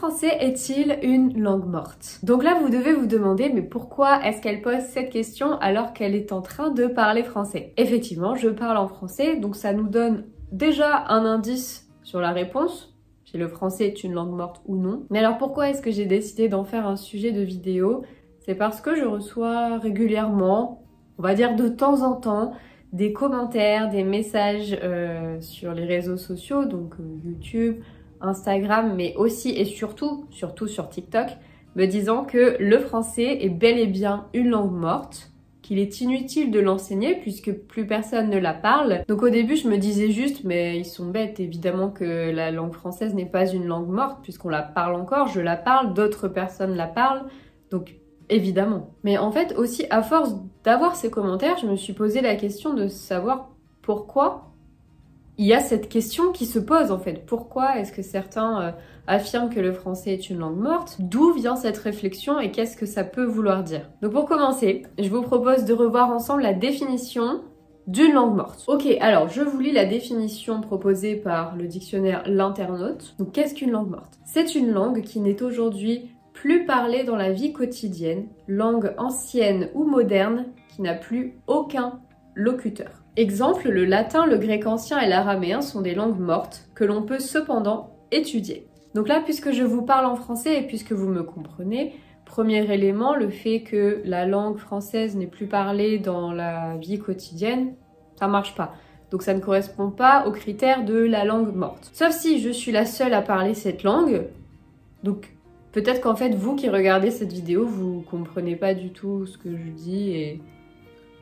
français est-il une langue morte? Donc là, vous devez vous demander, mais pourquoi est-ce qu'elle pose cette question alors qu'elle est en train de parler français? Effectivement, je parle en français, donc ça nous donne déjà un indice sur la réponse, si le français est une langue morte ou non. Mais alors pourquoi est-ce que j'ai décidé d'en faire un sujet de vidéo? C'est parce que je reçois régulièrement, on va dire de temps en temps, des commentaires, des messages sur les réseaux sociaux, donc YouTube, Instagram, mais aussi et surtout sur TikTok, me disant que le français est bel et bien une langue morte, qu'il est inutile de l'enseigner puisque plus personne ne la parle. Donc au début je me disais juste mais ils sont bêtes, évidemment que la langue française n'est pas une langue morte puisqu'on la parle encore, je la parle, d'autres personnes la parlent, donc évidemment. Mais en fait aussi à force d'avoir ces commentaires, je me suis posé la question de savoir pourquoi il y a cette question qui se pose en fait. Pourquoi est-ce que certains affirment que le français est une langue morte? D'où vient cette réflexion et qu'est-ce que ça peut vouloir dire? Donc pour commencer, je vous propose de revoir ensemble la définition d'une langue morte. Ok, alors je vous lis la définition proposée par le dictionnaire L'Internaute. Donc qu'est-ce qu'une langue morte? C'est une langue qui n'est aujourd'hui plus parlée dans la vie quotidienne, langue ancienne ou moderne qui n'a plus aucun locuteur. Exemple, le latin, le grec ancien et l'araméen sont des langues mortes que l'on peut cependant étudier. Donc là, puisque je vous parle en français et puisque vous me comprenez, premier élément, le fait que la langue française n'est plus parlée dans la vie quotidienne, ça marche pas. Donc ça ne correspond pas aux critères de la langue morte. Sauf si je suis la seule à parler cette langue, donc peut-être qu'en fait, vous qui regardez cette vidéo, vous comprenez pas du tout ce que je dis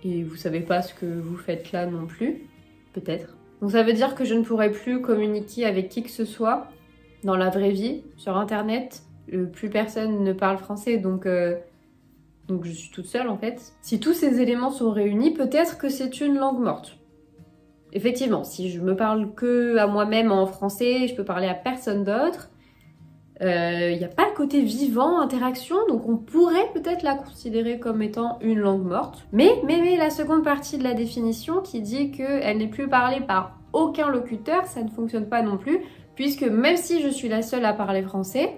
et vous savez pas ce que vous faites là non plus, peut-être. Donc ça veut dire que je ne pourrai plus communiquer avec qui que ce soit dans la vraie vie, sur internet, plus personne ne parle français, donc je suis toute seule en fait. Si tous ces éléments sont réunis, peut-être que c'est une langue morte. Effectivement, si je me parle que à moi-même en français, je peux parler à personne d'autre, il n'y a pas le côté vivant, interaction, donc on pourrait peut-être la considérer comme étant une langue morte. Mais la seconde partie de la définition qui dit qu'elle n'est plus parlée par aucun locuteur, ça ne fonctionne pas non plus, puisque même si je suis la seule à parler français,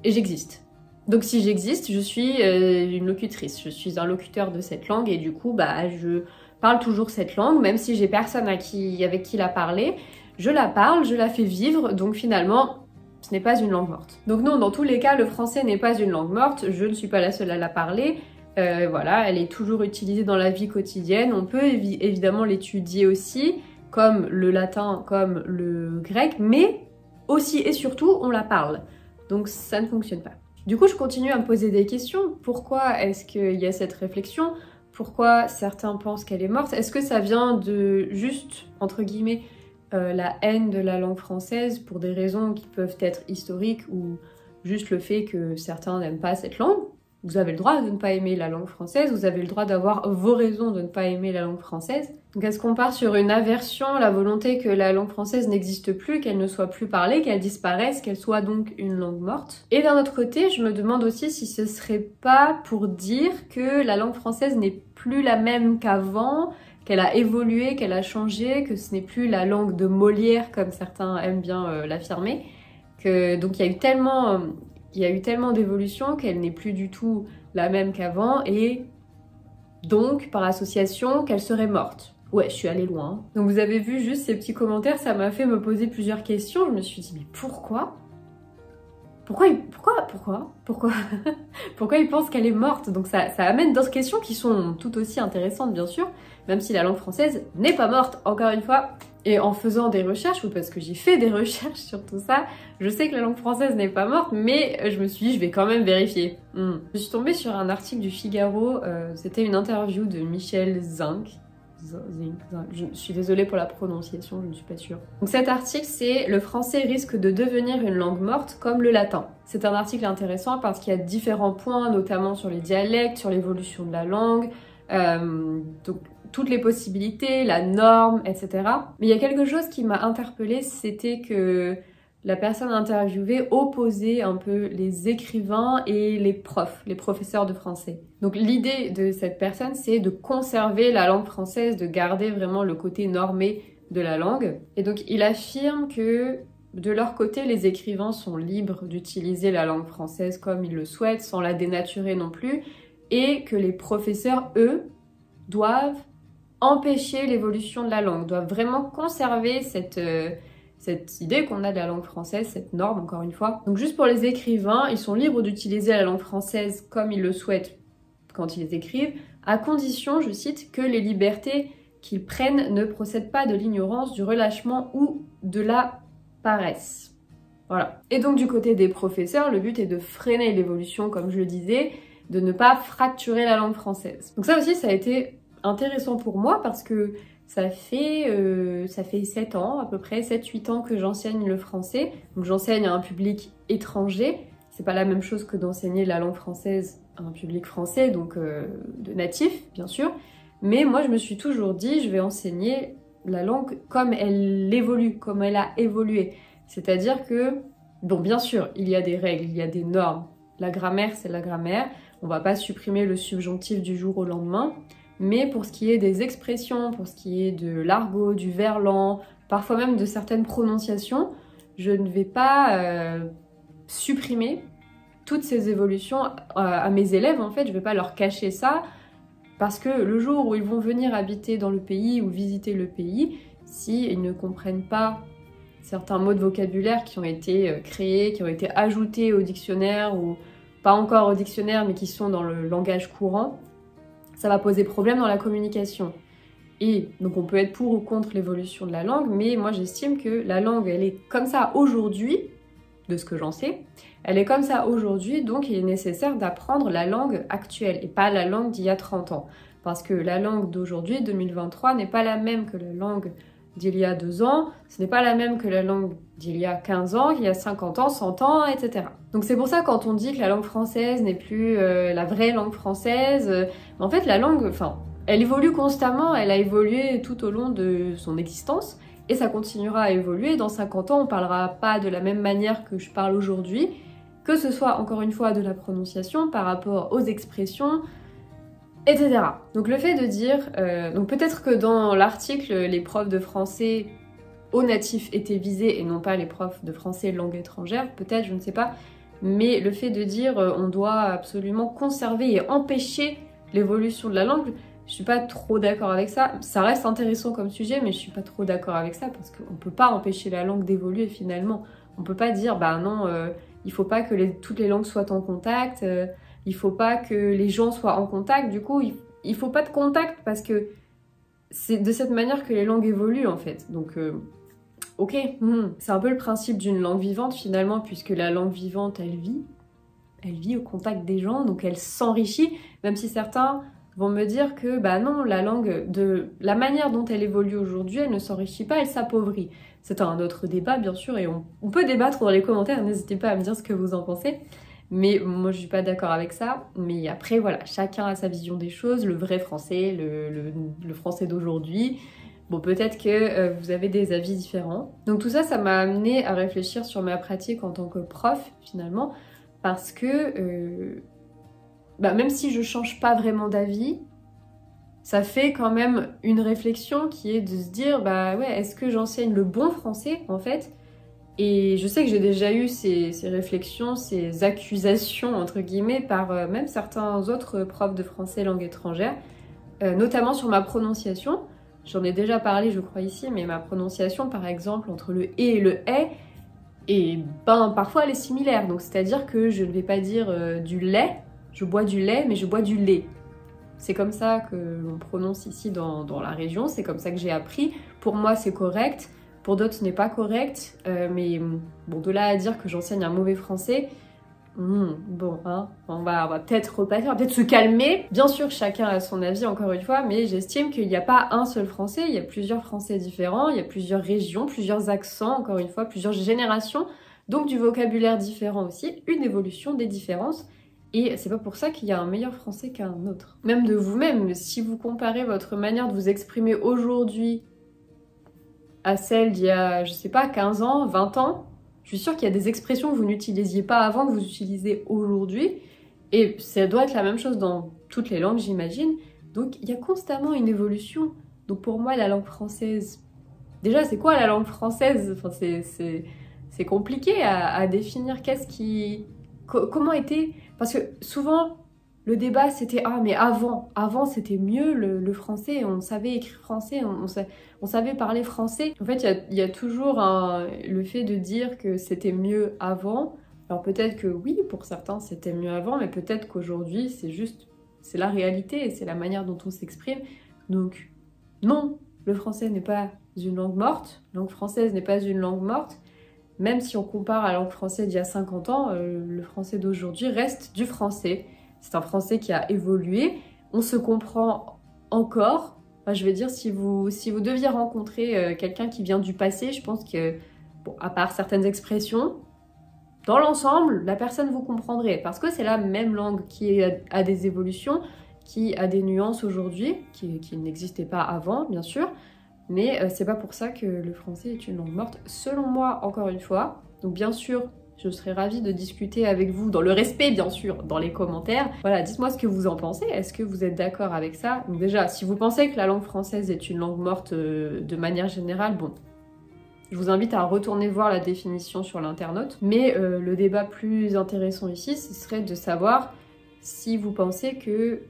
j'existe. Donc si j'existe, je suis une locutrice, je suis un locuteur de cette langue et du coup, je parle toujours cette langue, même si j'ai personne avec qui la parler, je la parle, je la fais vivre, donc finalement, ce n'est pas une langue morte. Donc non, dans tous les cas, le français n'est pas une langue morte, je ne suis pas la seule à la parler, voilà, elle est toujours utilisée dans la vie quotidienne, on peut évidemment l'étudier aussi, comme le latin, comme le grec, mais aussi et surtout, on la parle. Donc ça ne fonctionne pas. Du coup, je continue à me poser des questions. Pourquoi est-ce qu'il y a cette réflexion? Pourquoi certains pensent qu'elle est morte? Est-ce que ça vient de juste, entre guillemets, la haine de la langue française pour des raisons qui peuvent être historiques ou juste le fait que certains n'aiment pas cette langue? Vous avez le droit de ne pas aimer la langue française, vous avez le droit d'avoir vos raisons de ne pas aimer la langue française. Donc est-ce qu'on part sur une aversion, la volonté que la langue française n'existe plus, qu'elle ne soit plus parlée, qu'elle disparaisse, qu'elle soit donc une langue morte? Et d'un autre côté, je me demande aussi si ce serait pas pour dire que la langue française n'est plus la même qu'avant, qu'elle a évolué, qu'elle a changé, que ce n'est plus la langue de Molière comme certains aiment bien l'affirmer, que donc il y a eu tellement d'évolution qu'elle n'est plus du tout la même qu'avant et donc par association qu'elle serait morte. Ouais, je suis allée loin. Donc vous avez vu juste ces petits commentaires, ça m'a fait me poser plusieurs questions. Je me suis dit mais pourquoi ils pensent qu'elle est morte? Donc ça amène d'autres questions qui sont tout aussi intéressantes bien sûr, même si la langue française n'est pas morte, encore une fois. Et en faisant des recherches, ou parce que j'ai fait des recherches sur tout ça, je sais que la langue française n'est pas morte, mais je me suis dit je vais quand même vérifier. Je suis tombée sur un article du Figaro, c'était une interview de Michel Zinc. Je suis désolée pour la prononciation, je ne suis pas sûre. Donc cet article, c'est « Le français risque de devenir une langue morte comme le latin ». C'est un article intéressant parce qu'il y a différents points, notamment sur les dialectes, sur l'évolution de la langue, donc toutes les possibilités, la norme, etc. Mais il y a quelque chose qui m'a interpellée, c'était que la personne interviewée opposait un peu les écrivains et les profs, les professeurs de français. Donc l'idée de cette personne, c'est de conserver la langue française, de garder vraiment le côté normé de la langue. Et donc il affirme que de leur côté, les écrivains sont libres d'utiliser la langue française comme ils le souhaitent, sans la dénaturer non plus, et que les professeurs, eux, doivent empêcher l'évolution de la langue, doivent vraiment conserver cette idée qu'on a de la langue française, cette norme encore une fois. Donc juste pour les écrivains, ils sont libres d'utiliser la langue française comme ils le souhaitent quand ils écrivent, à condition, je cite, que les libertés qu'ils prennent ne procèdent pas de l'ignorance, du relâchement ou de la paresse. Voilà. Et donc du côté des professeurs, le but est de freiner l'évolution, comme je le disais, de ne pas fracturer la langue française. Donc ça aussi, ça a été intéressant pour moi parce que ça fait 7 ans, à peu près 7-8 ans que j'enseigne le français. Donc j'enseigne à un public étranger. C'est pas la même chose que d'enseigner la langue française à un public français, donc de natifs, bien sûr. Mais moi, je me suis toujours dit, je vais enseigner la langue comme elle évolue, comme elle a évolué. C'est-à-dire que, bon, bien sûr, il y a des règles, il y a des normes. La grammaire, c'est la grammaire. On va pas supprimer le subjonctif du jour au lendemain. Mais pour ce qui est des expressions, pour ce qui est de l'argot, du verlan, parfois même de certaines prononciations, je ne vais pas supprimer toutes ces évolutions à mes élèves. En fait, je ne vais pas leur cacher ça, parce que le jour où ils vont venir habiter dans le pays ou visiter le pays, s'ils ne comprennent pas certains mots de vocabulaire qui ont été créés, qui ont été ajoutés au dictionnaire, ou pas encore au dictionnaire, mais qui sont dans le langage courant, ça va poser problème dans la communication. Et donc on peut être pour ou contre l'évolution de la langue, mais moi j'estime que la langue, elle est comme ça aujourd'hui, de ce que j'en sais, elle est comme ça aujourd'hui, donc il est nécessaire d'apprendre la langue actuelle, et pas la langue d'il y a 30 ans. Parce que la langue d'aujourd'hui, 2023, n'est pas la même que la langue d'il y a 2 ans, ce n'est pas la même que la langue d'il y a 15 ans, qu'il y a 50 ans, 100 ans, etc. Donc c'est pour ça quand on dit que la langue française n'est plus la vraie langue française, en fait la langue, elle évolue constamment, elle a évolué tout au long de son existence, et ça continuera à évoluer. Dans 50 ans, on parlera pas de la même manière que je parle aujourd'hui, que ce soit encore une fois de la prononciation par rapport aux expressions, etc. Donc le fait de dire, donc peut-être que dans l'article, les profs de français aux natifs étaient visés et non pas les profs de français langue étrangère, peut-être, je ne sais pas, mais le fait de dire on doit absolument conserver et empêcher l'évolution de la langue, je suis pas trop d'accord avec ça. Ça reste intéressant comme sujet, mais je suis pas trop d'accord avec ça parce qu'on peut pas empêcher la langue d'évoluer finalement. On peut pas dire bah non, il faut pas que toutes les langues soient en contact, il faut pas que les gens soient en contact, du coup il faut pas de contact parce que c'est de cette manière que les langues évoluent en fait. Donc ok, c'est un peu le principe d'une langue vivante finalement, puisque la langue vivante elle vit au contact des gens, donc elle s'enrichit, même si certains vont me dire que bah non, la langue, de la manière dont elle évolue aujourd'hui, elle ne s'enrichit pas, elle s'appauvrit. C'est un autre débat bien sûr, et on peut débattre dans les commentaires, n'hésitez pas à me dire ce que vous en pensez. Mais moi je suis pas d'accord avec ça, mais après voilà, chacun a sa vision des choses, le vrai français, le français d'aujourd'hui. Bon, peut-être que vous avez des avis différents. Donc tout ça, ça m'a amené à réfléchir sur ma pratique en tant que prof finalement, parce que même si je change pas vraiment d'avis, ça fait quand même une réflexion qui est de se dire bah ouais, est-ce que j'enseigne le bon français en fait? Et je sais que j'ai déjà eu ces réflexions, ces accusations entre guillemets par même certains autres profs de français langue étrangère, notamment sur ma prononciation. J'en ai déjà parlé je crois ici, mais ma prononciation par exemple entre le « et » et le « est », et parfois elle est similaire. Donc c'est-à-dire que je ne vais pas dire du lait, je bois du lait, mais je bois du lait. C'est comme ça que l'on prononce ici dans la région, c'est comme ça que j'ai appris. Pour moi c'est correct, pour d'autres ce n'est pas correct, mais bon, de là à dire que j'enseigne un mauvais français, bon, hein, on va peut-être repasser, on va peut-être se calmer. Bien sûr, chacun a son avis, encore une fois, mais j'estime qu'il n'y a pas un seul français, il y a plusieurs français différents, il y a plusieurs régions, plusieurs accents, encore une fois, plusieurs générations, donc du vocabulaire différent aussi, une évolution des différences. Et c'est pas pour ça qu'il y a un meilleur français qu'un autre. Même de vous-même, si vous comparez votre manière de vous exprimer aujourd'hui à celle d'il y a, je sais pas, 15 ans, 20 ans, je suis sûre qu'il y a des expressions que vous n'utilisiez pas avant, que vous utilisez aujourd'hui, et ça doit être la même chose dans toutes les langues, j'imagine. Donc il y a constamment une évolution. Donc pour moi, la langue française... Déjà, c'est quoi la langue française? Enfin, c'est compliqué à définir comment était... Parce que souvent, le débat c'était « Ah, mais avant c'était mieux le français, on savait écrire français, on savait parler français. » En fait, il y a toujours le fait de dire que c'était mieux avant. Alors peut-être que oui, pour certains c'était mieux avant, mais peut-être qu'aujourd'hui c'est la réalité et c'est la manière dont on s'exprime. Donc non, le français n'est pas une langue morte, la langue française n'est pas une langue morte. Même si on compare à la langue française d'il y a 50 ans, le français d'aujourd'hui reste du français. C'est un français qui a évolué, on se comprend encore. Enfin, je veux dire, si vous deviez rencontrer quelqu'un qui vient du passé, je pense que, bon, à part certaines expressions, dans l'ensemble, la personne vous comprendrait. Parce que c'est la même langue qui a des évolutions, qui a des nuances aujourd'hui, qui n'existaient pas avant, bien sûr. Mais c'est pas pour ça que le français est une langue morte, selon moi, encore une fois. Donc bien sûr, je serais ravie de discuter avec vous, dans le respect bien sûr, dans les commentaires. Voilà, dites-moi ce que vous en pensez, est-ce que vous êtes d'accord avec ça? Donc déjà, si vous pensez que la langue française est une langue morte de manière générale, bon, je vous invite à retourner voir la définition sur l'internaute. Mais le débat plus intéressant ici, ce serait de savoir si vous pensez que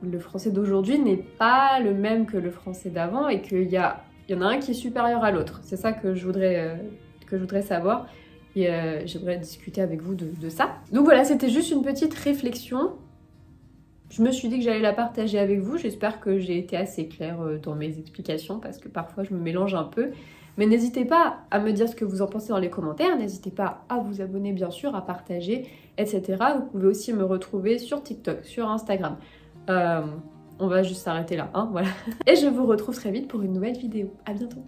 le français d'aujourd'hui n'est pas le même que le français d'avant et qu'il y en a un qui est supérieur à l'autre. C'est ça que je voudrais savoir et j'aimerais discuter avec vous de ça. Donc voilà, c'était juste une petite réflexion. Je me suis dit que j'allais la partager avec vous. J'espère que j'ai été assez claire dans mes explications parce que parfois je me mélange un peu. Mais n'hésitez pas à me dire ce que vous en pensez dans les commentaires. N'hésitez pas à vous abonner bien sûr, à partager, etc. Vous pouvez aussi me retrouver sur TikTok, sur Instagram. On va juste s'arrêter là, hein, voilà. Et je vous retrouve très vite pour une nouvelle vidéo. À bientôt.